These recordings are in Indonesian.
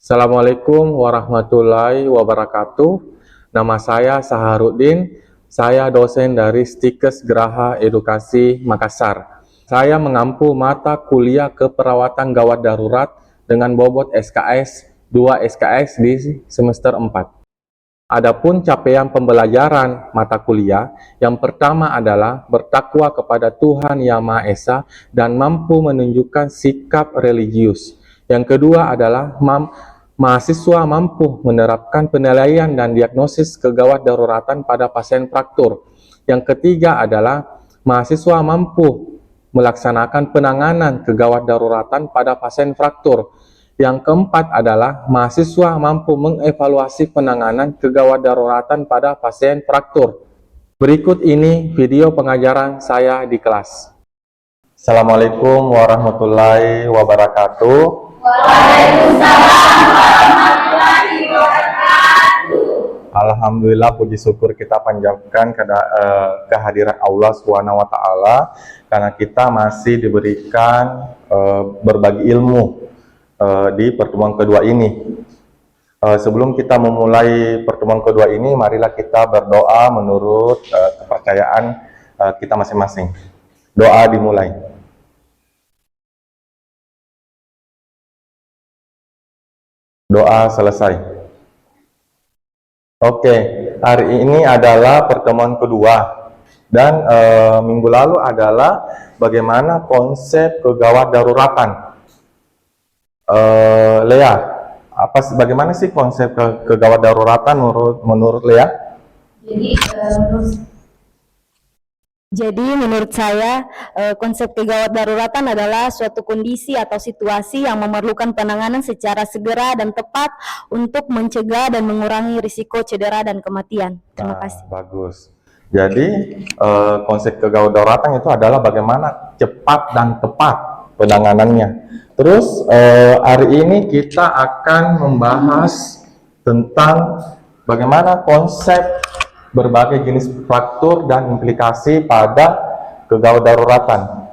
Assalamualaikum warahmatullahi wabarakatuh. Nama saya Saharuddin. Saya dosen dari Stikes Geraha Edukasi Makassar. Saya mengampu mata kuliah keperawatan gawat darurat dengan bobot SKS 2 SKS di semester 4. Adapun capaian pembelajaran mata kuliah, yang pertama adalah bertakwa kepada Tuhan Yang Maha Esa dan mampu menunjukkan sikap religius. Yang kedua adalah mahasiswa mampu menerapkan penilaian dan diagnosis kegawat daruratan pada pasien fraktur. Yang ketiga adalah mahasiswa mampu melaksanakan penanganan kegawat daruratan pada pasien fraktur. Yang keempat adalah mahasiswa mampu mengevaluasi penanganan kegawat daruratan pada pasien fraktur. Berikut ini video pengajaran saya di kelas. Assalamualaikum warahmatullahi wabarakatuh. Waalaikumsalam warahmatullahi wabarakatuh. Alhamdulillah, puji syukur kita panjatkan kehadiran Allah SWT karena kita masih diberikan berbagi ilmu di pertemuan kedua ini. Sebelum kita memulai pertemuan kedua ini, marilah kita berdoa menurut kepercayaan kita masing-masing. Doa dimulai. Doa selesai. Oke, hari ini adalah pertemuan kedua dan minggu lalu adalah bagaimana konsep kegawat daruratan. Lea, bagaimana sih konsep kegawat daruratan menurut Lea? Jadi menurut saya konsep kegawat daruratan adalah suatu kondisi atau situasi yang memerlukan penanganan secara segera dan tepat untuk mencegah dan mengurangi risiko cedera dan kematian. Terima kasih. Bagus. Jadi konsep kegawat daruratan itu adalah bagaimana cepat dan tepat penanganannya. Terus hari ini kita akan membahas tentang bagaimana konsep berbagai jenis fraktur dan implikasi pada kegawat daruratan.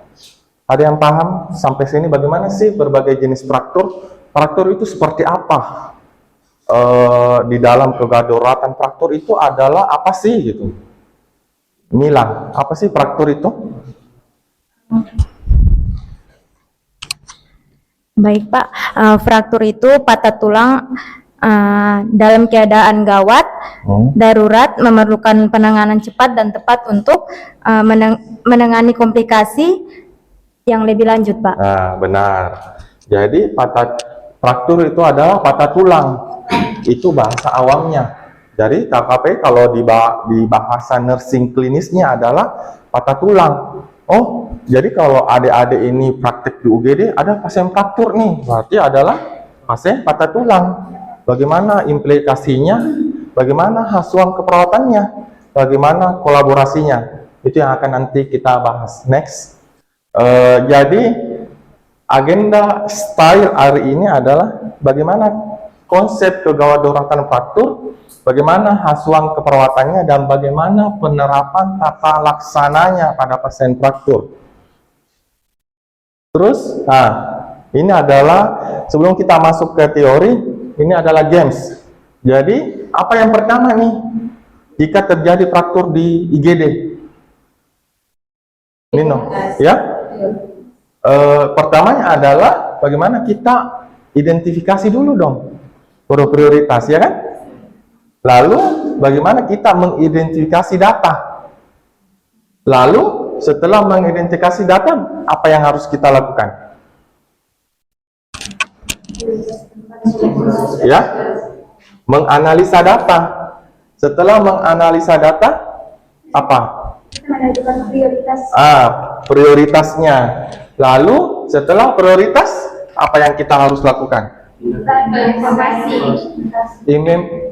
Ada yang paham sampai sini bagaimana sih berbagai jenis fraktur? Fraktur itu seperti apa? Di dalam kegawat daruratan fraktur itu adalah apa sih gitu? Mila, apa sih fraktur itu? Baik Pak, fraktur itu patah tulang dalam keadaan gawat, darurat, memerlukan penanganan cepat dan tepat untuk menangani komplikasi yang lebih lanjut Pak. Benar. Jadi fraktur itu adalah patah tulang, itu bahasa awamnya. Jadi KKP kalau di bahasa nursing klinisnya adalah patah tulang. Oh, jadi kalau adik-adik ini praktik di UGD, ada pasien fraktur nih, berarti adalah pasien patah tulang. Bagaimana implikasinya, bagaimana hasil keperawatannya, bagaimana kolaborasinya, itu yang akan nanti kita bahas next. Jadi agenda style hari ini adalah bagaimana konsep kegawat daruratan fraktur, bagaimana hasil keperawatannya, dan bagaimana penerapan tata laksananya pada pasien fraktur. Terus, ini adalah sebelum kita masuk ke teori, ini adalah games. Jadi, apa yang pertama nih jika terjadi fraktur di IGD? Nino, ya? Pertamanya adalah bagaimana kita identifikasi dulu dong prioritas, ya kan? Lalu bagaimana kita mengidentifikasi data? Lalu setelah mengidentifikasi data, apa yang harus kita lakukan? Ya, menganalisa data. Setelah menganalisa data, apa? Menentukan prioritas. Prioritasnya. Lalu setelah prioritas, apa yang kita harus lakukan?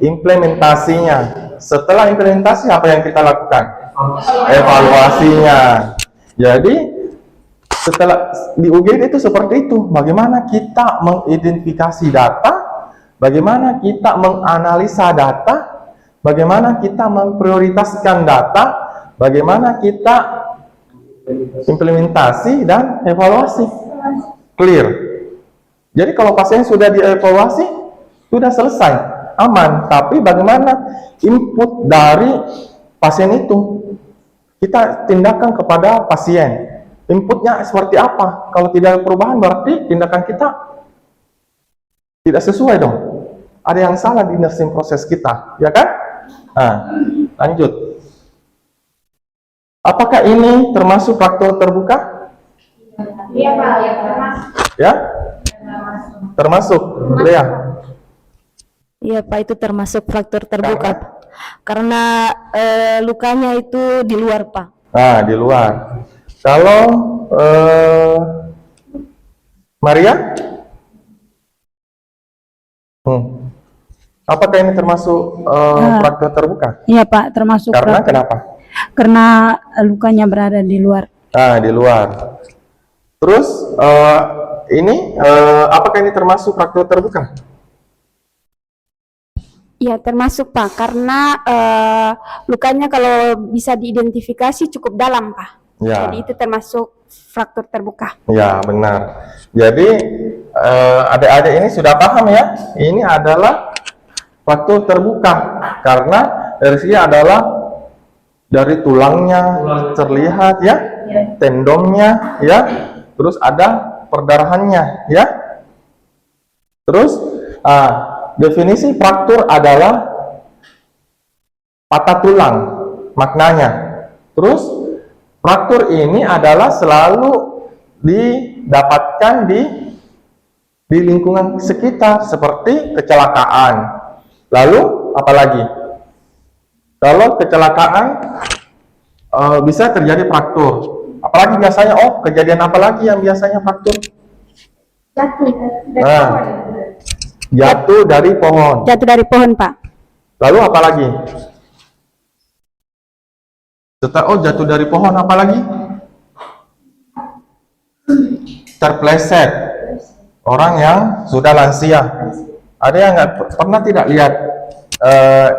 Implementasinya. Setelah implementasi, apa yang kita lakukan? Evaluasinya. Jadi setelah di UGD itu seperti itu. Bagaimana kita mengidentifikasi data, bagaimana kita menganalisa data, bagaimana kita memprioritaskan data, bagaimana kita implementasi dan evaluasi. Clear. Jadi kalau pasien sudah dievaluasi, Sudah selesai, aman. Tapi bagaimana input dari pasien itu? Kita tindakan kepada pasien. Inputnya seperti apa? Kalau tidak ada perubahan berarti tindakan kita tidak sesuai dong. Ada yang salah di nursing proses kita, ya kan? Nah, lanjut. Apakah ini termasuk fraktur terbuka? Iya Pak, ya termasuk. Ya? Termasuk. Lea. Iya Pak, itu termasuk fraktur terbuka. Karena lukanya itu di luar Pak. Nah, di luar. Kalau Maria? Apakah ini termasuk fraktur terbuka? Iya Pak, termasuk Karena fraktur. kenapa? Karena lukanya berada di luar. Nah, di luar. Terus ini apakah ini termasuk fraktur terbuka? Iya termasuk Pak, karena lukanya kalau bisa diidentifikasi cukup dalam Pak. Ya. Jadi itu termasuk fraktur terbuka. Ya, benar. Jadi adik-adik ini sudah paham ya? Ini adalah fraktur terbuka karena dari sini adalah dari tulangnya terlihat ya, tendonnya ya, terus ada perdarahannya ya. Terus definisi fraktur adalah patah tulang maknanya. Terus fraktur ini adalah selalu didapatkan di lingkungan sekitar seperti kecelakaan. Lalu apalagi? Kalau kecelakaan bisa terjadi fraktur. Apalagi biasanya, kejadian apa lagi yang biasanya fraktur? Jatuh dari pohon. Jatuh dari pohon Pak. Lalu apa lagi? Setelah jatuh dari pohon apa lagi? Terpleset. Orang yang sudah lansia. Ada yang nggak pernah tidak lihat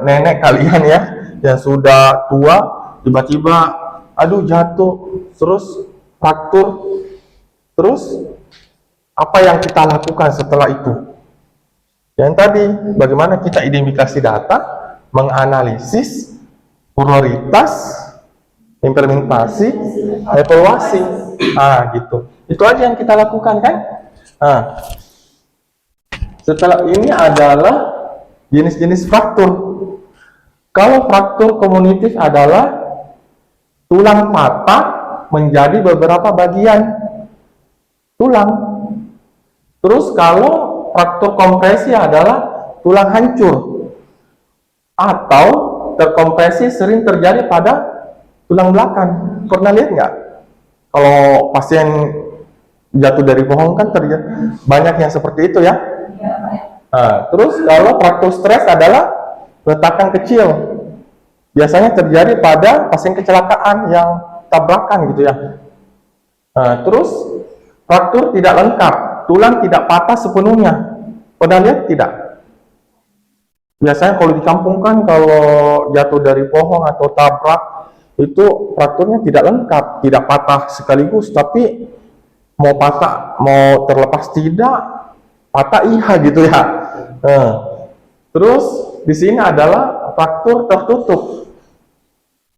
nenek kalian ya, yang sudah tua, tiba-tiba, aduh jatuh, terus fraktur, terus apa yang kita lakukan setelah itu? Yang tadi, bagaimana kita identifikasi data, menganalisis, prioritas, implementasi, evaluasi, gitu. Itu aja yang kita lakukan kan? Setelah ini adalah jenis-jenis fraktur. Kalau fraktur komunitif adalah tulang patah menjadi beberapa bagian tulang. Terus kalau fraktur kompresi adalah tulang hancur atau terkompresi sering terjadi pada tulang belakang. Pernah lihat nggak? Kalau pasien jatuh dari pohon kan terjadi banyak yang seperti itu ya. Terus kalau fraktur stres adalah retakan kecil. Biasanya terjadi pada pasien kecelakaan yang tabrakan gitu ya. Terus fraktur tidak lengkap, tulang tidak patah sepenuhnya. Pernah lihat tidak? Biasanya kalau di kampung kan kalau jatuh dari pohon atau tabrak itu frakturnya tidak lengkap, tidak patah sekaligus, tapi mau patah, mau terlepas tidak, patah iya gitu ya. Terus di sini adalah fraktur tertutup.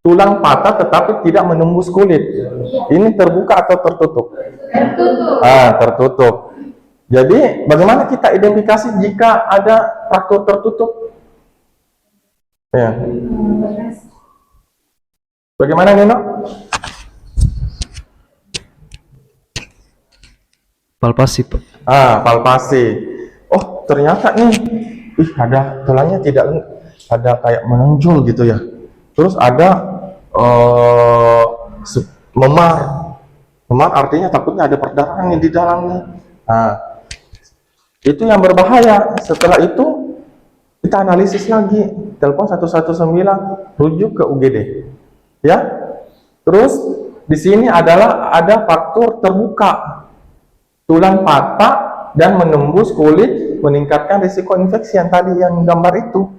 Tulang patah tetapi tidak menembus kulit. Ini terbuka atau tertutup? Tertutup. Tertutup. Jadi bagaimana kita identifikasi jika ada fraktur tertutup? Ya. Bagaimana Nino? Palpasi Pak. Palpasi. Oh ternyata nih, ada tulangnya tidak ada kayak menonjol gitu ya. Terus ada memar. Memar artinya takutnya ada perdarahan di dalamnya. Itu yang berbahaya. Setelah itu kita analisis lagi, telepon 119, rujuk ke UGD. Ya. Terus di sini adalah ada fraktur terbuka. Tulang patah dan menembus kulit, meningkatkan risiko infeksi yang tadi yang gambar itu.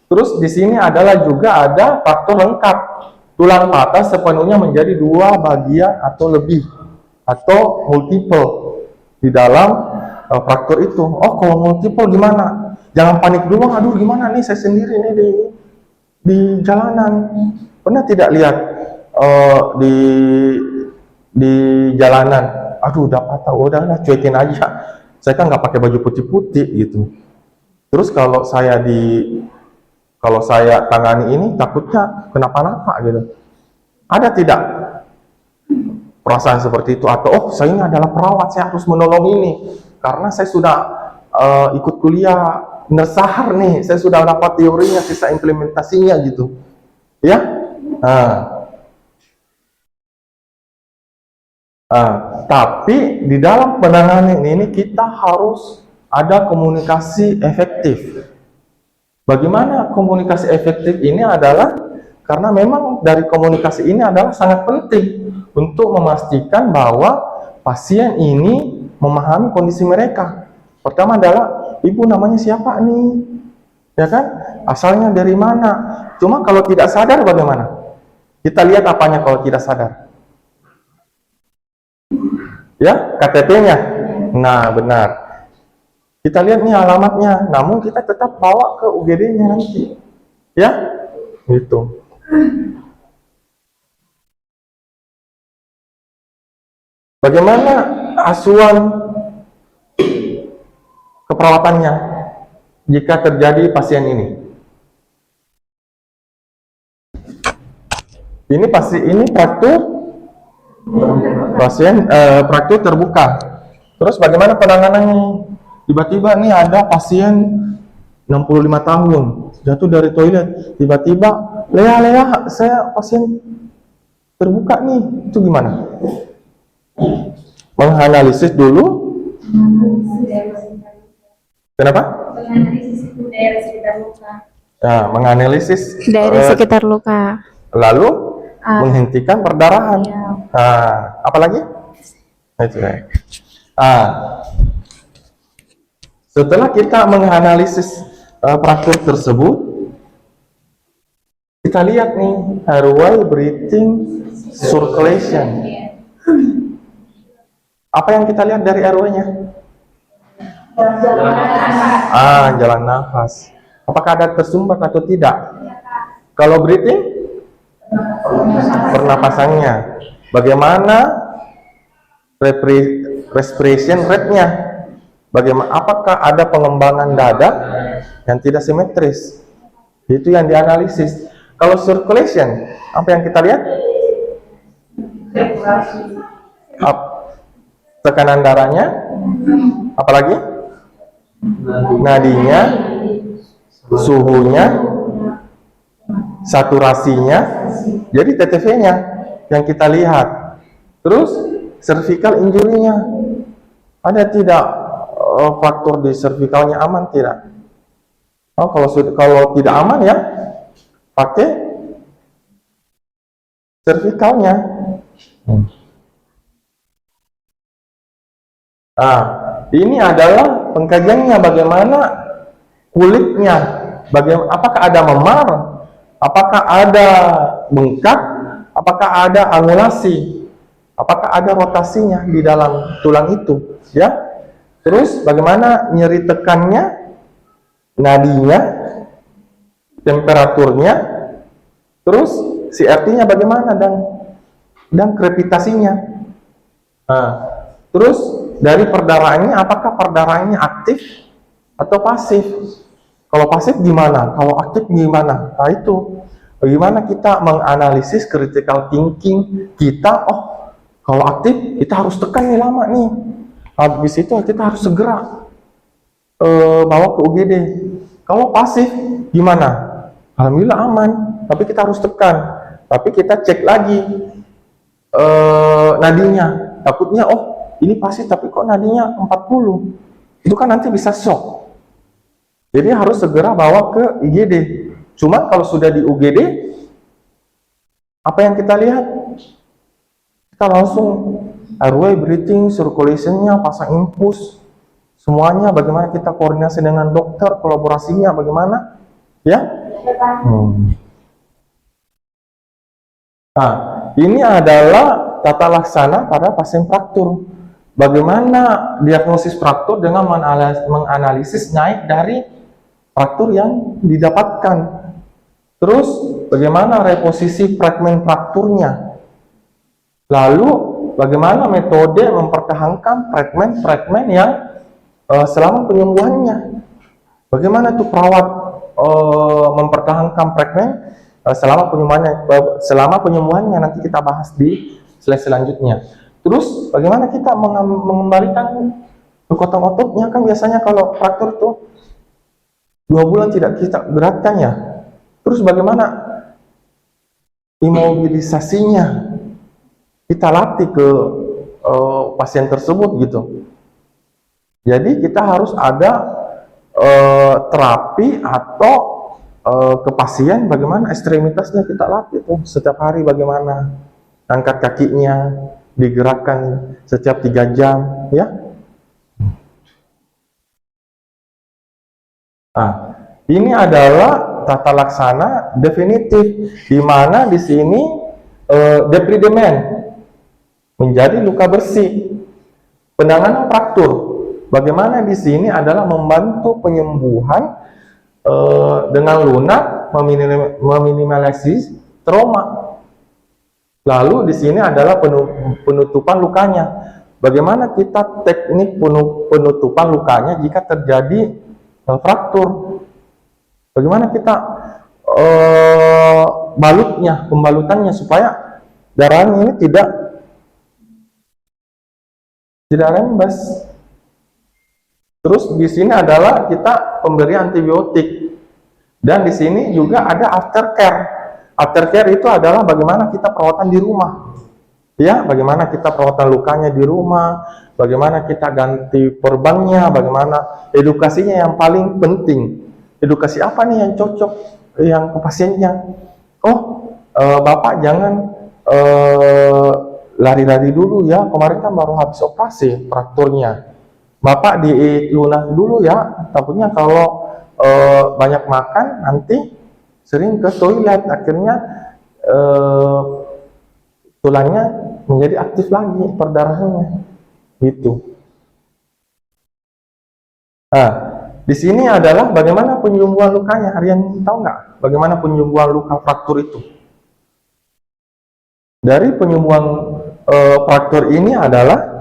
Terus di sini adalah juga ada fraktur lengkap. Tulang patah sepenuhnya menjadi dua bagian atau lebih, atau multiple di dalam fraktur itu. Kalau multiple gimana? Jangan panik dulu, aduh gimana nih saya sendiri nih di jalanan. Pernah tidak lihat di jalanan, aduh udah patah, udahlah cuekin aja. Saya kan nggak pakai baju putih-putih gitu. Terus kalau saya tangani ini takutnya kenapa-napa gitu. Ada tidak perasaan seperti itu? Atau oh saya ini adalah perawat, saya harus menolong ini karena saya sudah ikut kuliah Nersahar nih, saya sudah dapat teorinya, sisa implementasinya gitu, ya. Tapi di dalam penanganan ini kita harus ada komunikasi efektif. Bagaimana komunikasi efektif ini adalah karena memang dari komunikasi ini adalah sangat penting untuk memastikan bahwa pasien ini memahami kondisi mereka. Pertama adalah, ibu namanya siapa nih? Ya kan? Asalnya dari mana? Cuma kalau tidak sadar bagaimana? Kita lihat apanya kalau tidak sadar? Ya, KTP-nya. Nah, benar. Kita lihat nih alamatnya, namun kita tetap bawa ke UGD-nya nanti. Ya? Gitu. Bagaimana asuhan keperawatannya jika terjadi pasien ini? Ini fraktur terbuka. Terus bagaimana penanganannya? Tiba-tiba nih ada pasien 65 tahun jatuh dari toilet, tiba-tiba Lea, saya pasien terbuka nih, itu gimana? Menganalisis dulu. Kenapa? Menganalisis Daerah sekitar luka. lalu menghentikan perdarahan. Apalagi? Setelah kita menganalisis fraktur tersebut, kita lihat nih airway breathing circulation. Apa yang kita lihat dari airway-nya? Jalan nafas. Apakah ada tersumbat atau tidak? Kalau breathing, pernapasannya. Bagaimana respiration rate-nya? Bagaimana? Apakah ada pengembangan dada yang tidak simetris? Itu yang dianalisis. Kalau circulation, apa yang kita lihat? Tekanan darahnya, apalagi? Nadinya, suhunya, saturasinya, jadi TTV-nya yang kita lihat. Terus cervical injury-nya, ada tidak faktor di cervicalnya aman tidak? Kalau tidak aman ya pakai cervicalnya. Ini adalah pengkajiannya, bagaimana kulitnya, bagaimana, apakah ada memar, apakah ada bengkak, apakah ada angulasi, apakah ada rotasinya di dalam tulang itu, ya. Terus bagaimana nyeri tekannya, nadinya, temperaturnya, terus CRT-nya bagaimana dan krepitasinya. Terus dari perdarahannya, apakah perdarahannya aktif atau pasif? Kalau pasif gimana? Kalau aktif gimana? Nah itu, bagaimana kita menganalisis critical thinking kita. Oh, kalau aktif kita harus tekan nih lama nih. Habis itu kita harus segera bawa ke UGD. Kalau pasif gimana? Alhamdulillah aman, tapi kita harus tekan. Tapi kita cek lagi nadinya. Takutnya ini pasif tapi kok nadinya 40. Itu kan nanti bisa shock. Jadi harus segera bawa ke IGD. Cuma kalau sudah di UGD, apa yang kita lihat? Kita langsung airway breathing circulation-nya, pasang infus, semuanya bagaimana kita koordinasi dengan dokter, kolaborasinya bagaimana, ya? Nah, ini adalah tata laksana pada pasien fraktur. Bagaimana diagnosis fraktur dengan menganalisis naik dari fraktur yang didapatkan. Terus bagaimana reposisi fragmen frakturnya? Lalu bagaimana metode mempertahankan fragmen-fragmen yang selama penyembuhannya? Bagaimana tuh perawat mempertahankan fragmen selama penyembuhannya? Nanti kita bahas di slide selanjutnya. Terus bagaimana kita mengembalikan kekuatan ototnya? Kan biasanya kalau fraktur tuh 2 bulan tidak kita gerakkan ya. Terus bagaimana imobilisasinya? Kita latih ke pasien tersebut gitu. Jadi kita harus ada terapi atau ke pasien bagaimana ekstremitasnya kita latih tuh setiap hari, bagaimana angkat kakinya digerakkan setiap 3 jam ya. Nah, ini adalah tata laksana definitif di mana di sini depridemen menjadi luka bersih. Penanganan fraktur, bagaimana di sini adalah membantu penyembuhan dengan lunak, meminimalisasi trauma. Lalu di sini adalah penutupan lukanya. Bagaimana kita teknik penutupan lukanya jika terjadi fraktur? Bagaimana kita pembalutannya supaya darahnya ini tidak rembes. Terus di sini adalah kita pemberian antibiotik, dan di sini juga ada aftercare. Aftercare itu adalah bagaimana kita perawatan di rumah, ya, bagaimana kita perawatan lukanya di rumah, bagaimana kita ganti perbannya, bagaimana edukasinya yang paling penting. Edukasi apa nih yang cocok yang ke pasiennya? Bapak jangan lari-lari dulu ya, kemarin kan baru habis operasi frakturnya. Bapak dilunak dulu ya, takutnya kalau banyak makan nanti sering ke toilet, akhirnya tulangnya menjadi aktif lagi perdarahannya gitu. Nah, di sini adalah bagaimana penyembuhan lukanya. Harian tahu nggak bagaimana penyembuhan luka fraktur itu? Dari penyembuhan fraktur ini adalah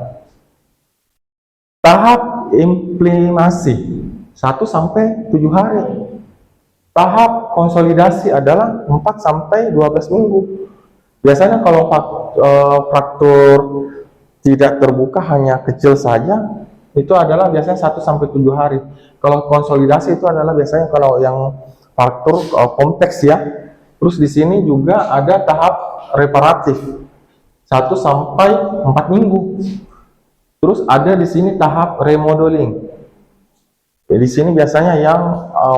tahap inflamasi 1 sampai 7 hari. Tahap konsolidasi adalah 4 sampai 12 minggu. Biasanya kalau fraktur tidak terbuka hanya kecil saja, itu adalah biasanya 1 sampai 7 hari. Kalau konsolidasi itu adalah biasanya kalau yang fraktur kompleks ya. Terus di sini juga ada tahap reparatif 1 sampai 4 minggu. Terus ada di sini tahap remodeling. Jadi di sini biasanya yang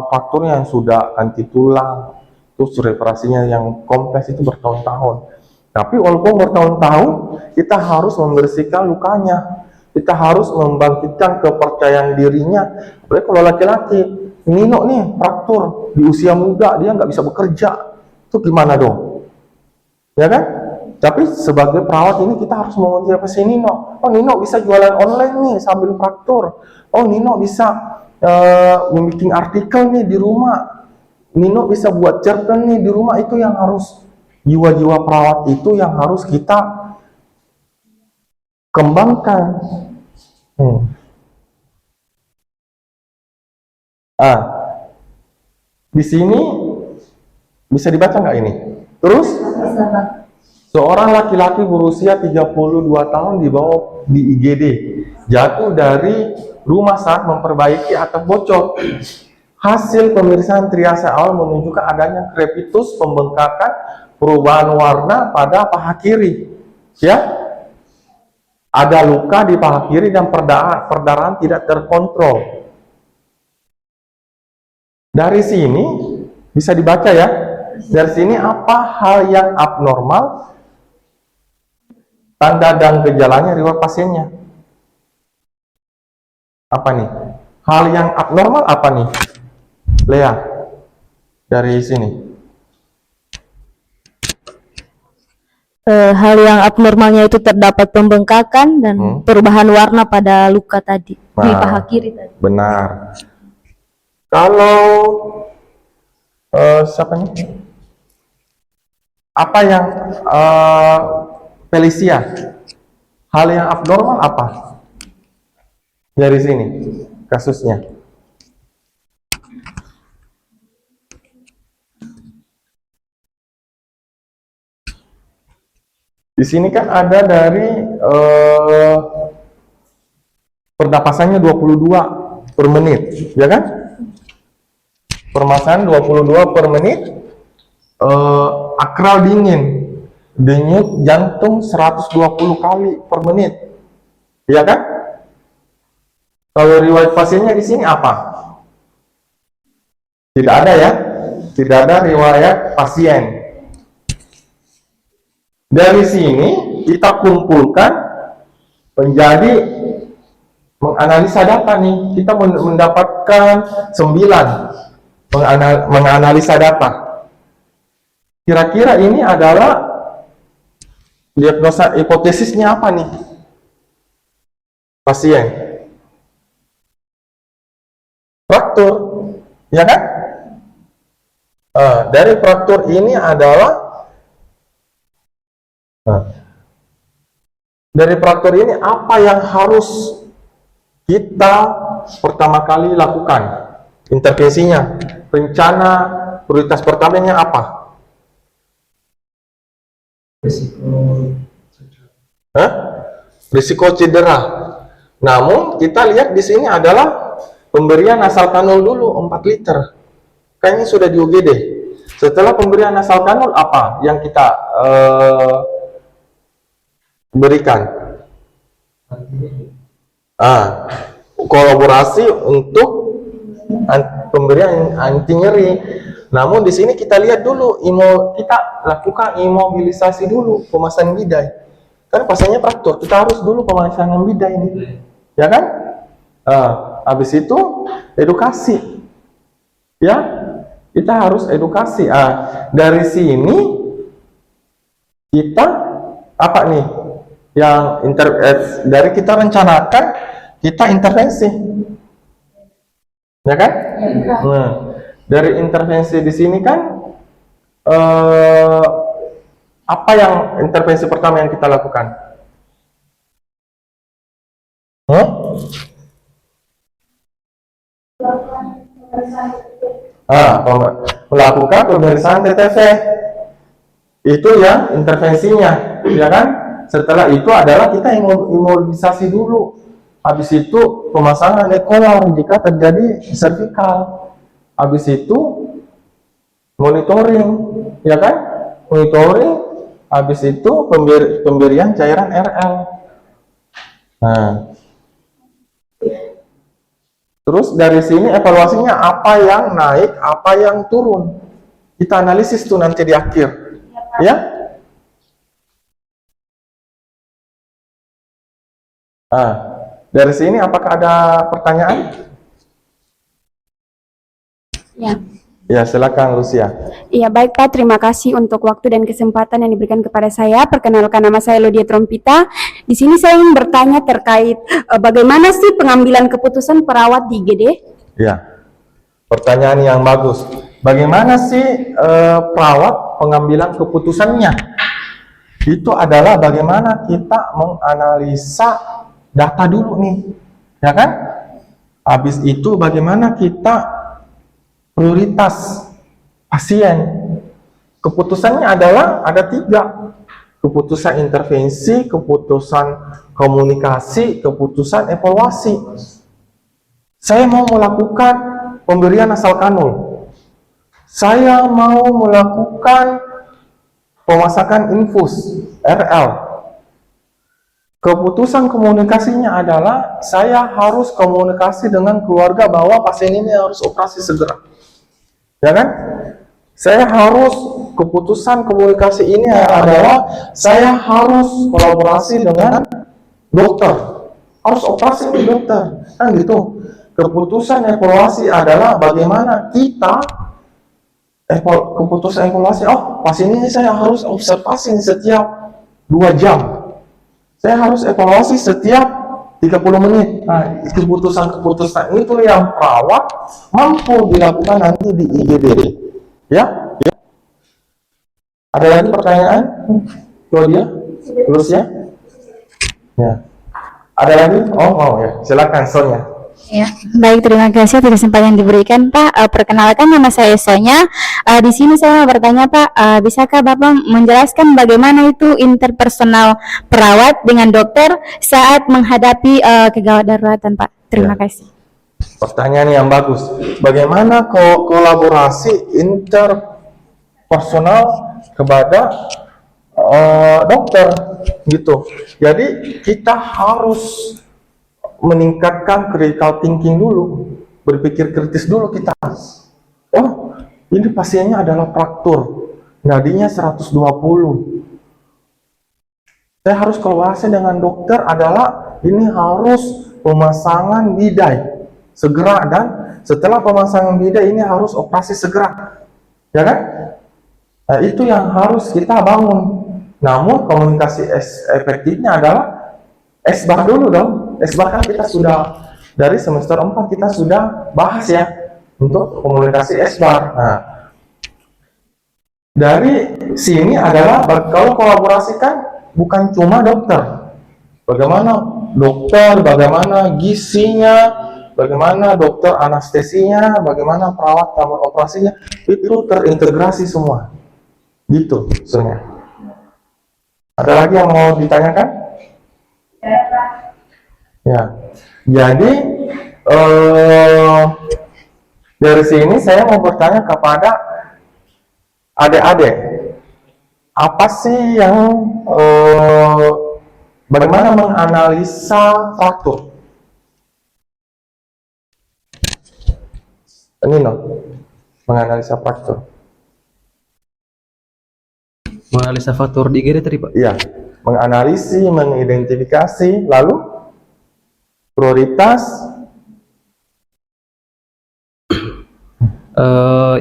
faktornya yang sudah ganti tulang, terus reparasinya yang kompleks itu bertahun-tahun. Tapi walaupun bertahun-tahun, kita harus membersihkan lukanya. Kita harus membangkitkan kepercayaan dirinya. Apalagi kalau laki-laki, Nino nih fraktur di usia muda, dia nggak bisa bekerja. Itu gimana dong? Ya kan? Tapi sebagai perawat ini kita harus memotivasi Nino. Oh, Nino bisa jualan online nih sambil fraktur. Oh, Nino bisa membuat artikel nih di rumah. Nino bisa buat cerpen nih di rumah. Itu yang harus, jiwa-jiwa perawat itu yang harus kita kembangkan. Di sini bisa dibaca nggak ini? Terus seorang laki-laki berusia 32 tahun dibawa di IGD, jatuh dari rumah saat memperbaiki atap bocor. Hasil pemeriksaan triase awal menunjukkan adanya crepitus, pembengkakan, perubahan warna pada paha kiri. Ya, ada luka di paha kiri dan perdarahan tidak terkontrol. Dari sini bisa dibaca ya. Dari sini apa hal yang abnormal? Tanda dan gejalanya riwayat pasiennya. Apa nih? Hal yang abnormal apa nih? Lea, dari sini. Hal yang abnormalnya itu terdapat pembengkakan dan perubahan warna pada luka tadi, di paha kiri tadi. Benar. Kalau siapa nih? Apa yang Felicia? Hal yang abnormal apa? Dari sini kasusnya. Di sini kan ada dari pernapasannya 22 per menit, ya kan? Permasalahan 22 per menit, akral dingin, denyut jantung 120 kali per menit, ya kan? Kalau riwayat pasiennya di sini apa? Tidak ada ya, tidak ada riwayat pasien. Dari sini kita kumpulkan menjadi menganalisa data nih. Kita mendapatkan 9 menganalisa data. Kira-kira ini adalah diagnosa hipotesisnya apa nih? Pasien fraktur, ya kan? Dari fraktur ini adalah dari fraktur ini apa yang harus kita pertama kali lakukan? Intervensinya, rencana prioritas pertamanya apa? Risiko cedera. Namun kita lihat di sini adalah pemberian nasal kanul dulu 4 liter. Kayaknya sudah di UGD. Setelah pemberian nasal kanul apa yang kita berikan? Kolaborasi untuk pemberian anti nyeri. Namun di sini kita lihat dulu, kita lakukan imobilisasi dulu, pemasangan bidai. Kan pasiennya fraktur, kita harus dulu pemasangan bidai ini, ya kan? Habis itu edukasi, ya, kita harus edukasi. Dari sini kita apa nih? Yang dari kita rencanakan, kita intervensi, ya kan? Nah, dari intervensi di sini kan apa yang intervensi pertama yang kita lakukan? Melakukan pemeriksaan TTV. Itu yang intervensinya, ya kan? Setelah itu adalah kita imobilisasi dulu. Habis itu pemasangan ekolar jika terjadi servikal. Habis itu monitoring, ya kan? Monitoring. Habis itu pemberian cairan RL. Nah, terus dari sini evaluasinya apa yang naik, apa yang turun. Kita analisis tuh nanti di akhir, ya. Dari sini apakah ada pertanyaan? Ya. Ya, silakan Lucia. Iya, baik Pak, terima kasih untuk waktu dan kesempatan yang diberikan kepada saya. Perkenalkan, nama saya Lodia Trompita. Di sini saya ingin bertanya terkait bagaimana sih pengambilan keputusan perawat di IGD? Ya, pertanyaan yang bagus. Bagaimana sih perawat pengambilan keputusannya? Itu adalah bagaimana kita menganalisa data dulu nih, ya kan? Habis itu bagaimana kita prioritas pasien. Keputusannya adalah ada 3. Keputusan intervensi, keputusan komunikasi, keputusan evaluasi. Saya mau melakukan pemberian nasal kanul. Saya mau melakukan pemasakan infus RL. Keputusan komunikasinya adalah saya harus komunikasi dengan keluarga bahwa pasien ini harus operasi segera. Ya kan? Saya harus, keputusan komunikasi ini adalah saya harus kolaborasi dengan dokter, harus operasi dengan dokter, kan gitu. Keputusan evaluasi adalah bagaimana kita keputusan evaluasi. Oh, pasien ini saya harus observasi setiap 2 jam. Saya harus evaluasi setiap 30 menit. Nah, keputusan-keputusan itu yang perawat mampu dilakukan nanti di IGD. Ya? Ya. Ada lagi pertanyaan? Claudia? Lucia? Ya. Ada lagi? Oh, mau ya. Silakan Sonia. Ya, baik, terima kasih atas kesempatan yang diberikan, Pak. Perkenalkan, nama saya Sonya. Di sini saya mau bertanya, Pak, bisakah Bapak menjelaskan bagaimana itu interpersonal perawat dengan dokter saat menghadapi kegawat daruratan, Pak? Terima Ya. kasih. Pertanyaan yang bagus. Bagaimana kolaborasi interpersonal kepada dokter gitu. Jadi kita harus meningkatkan critical thinking dulu, berpikir kritis dulu kita. Oh, ini pasiennya adalah fraktur, nadinya 120. Saya harus kolaborasi dengan dokter adalah ini harus pemasangan bidai segera, dan setelah pemasangan bidai ini harus operasi segera, ya kan? Nah, itu yang harus kita bangun. Namun komunikasi efektifnya adalah SBAR dulu dong. SBAR kan kita sudah dari semester 4 kita sudah bahas ya untuk komunikasi SBAR. Nah, dari sini adalah kalau kolaborasikan bukan cuma dokter. Bagaimana dokter, bagaimana gizinya, bagaimana dokter anestesinya, bagaimana perawat kamar operasinya, itu terintegrasi semua. Gitu, sebenarnya. Ada lagi yang mau ditanyakan? Ya, jadi dari sini saya mau bertanya kepada adik-adik, apa sih yang bagaimana menganalisa fraktur? Nino, menganalisa fraktur. Menganalisa faktor di IGD tadi, Pak? Iya, menganalisis, mengidentifikasi, lalu prioritas.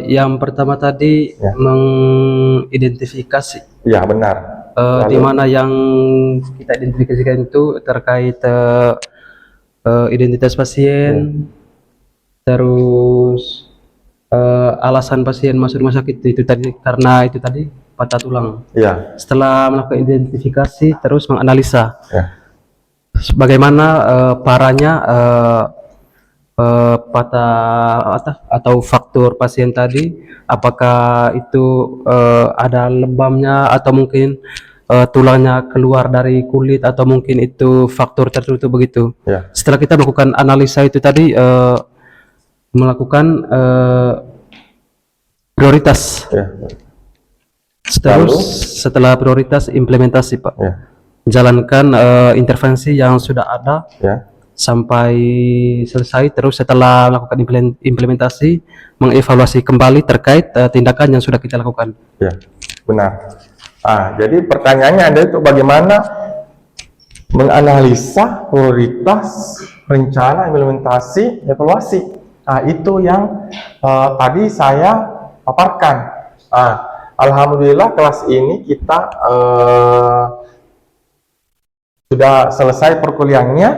Yang pertama tadi Ya. mengidentifikasi. Ya, benar. Di mana yang kita identifikasikan itu terkait identitas pasien, terus alasan pasien masuk rumah sakit itu tadi karena itu tadi patah tulang. Ya, Setelah melakukan identifikasi, terus menganalisa ya, bagaimana parahnya patah atau faktor pasien tadi, apakah itu ada lebamnya atau mungkin tulangnya keluar dari kulit atau mungkin itu faktor tertentu begitu. ya, Setelah kita melakukan analisa itu tadi, melakukan prioritas. ya, Terus Lalu? setelah prioritas implementasi, Pak. ya, Jalankan intervensi yang sudah ada ya, sampai selesai. Terus setelah melakukan implementasi, mengevaluasi kembali terkait tindakan yang sudah kita lakukan. ya, benar. Jadi pertanyaannya ada itu bagaimana menganalisa prioritas, rencana, implementasi, evaluasi. Itu yang tadi saya paparkan. Alhamdulillah kelas ini kita sudah selesai perkuliahannya,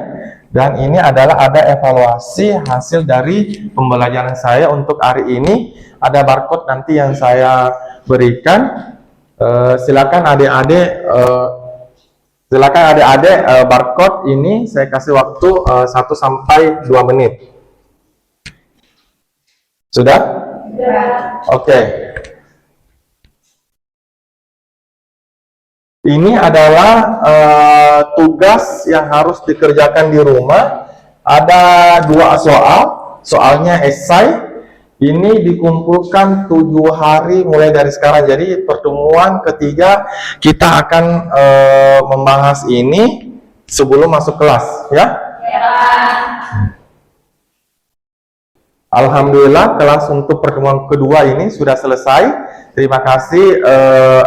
dan ini adalah ada evaluasi hasil dari pembelajaran saya untuk hari ini. Ada barcode nanti yang saya berikan. Silakan adik-adik barcode ini saya kasih waktu 1 sampai 2 menit. Sudah? Oke. Ini adalah tugas yang harus dikerjakan di rumah. Ada 2 soal, soalnya esai. Ini dikumpulkan 7 hari mulai dari sekarang. Jadi pertemuan ketiga kita akan membahas ini sebelum masuk kelas, ya? Alhamdulillah kelas untuk pertemuan kedua ini sudah selesai. Terima kasih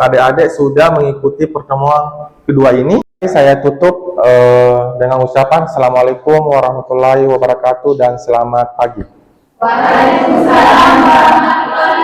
adik-adik sudah mengikuti pertemuan kedua ini. Saya tutup dengan ucapan Assalamualaikum warahmatullahi wabarakatuh dan selamat pagi. Waalaikumsalam warahmatullahi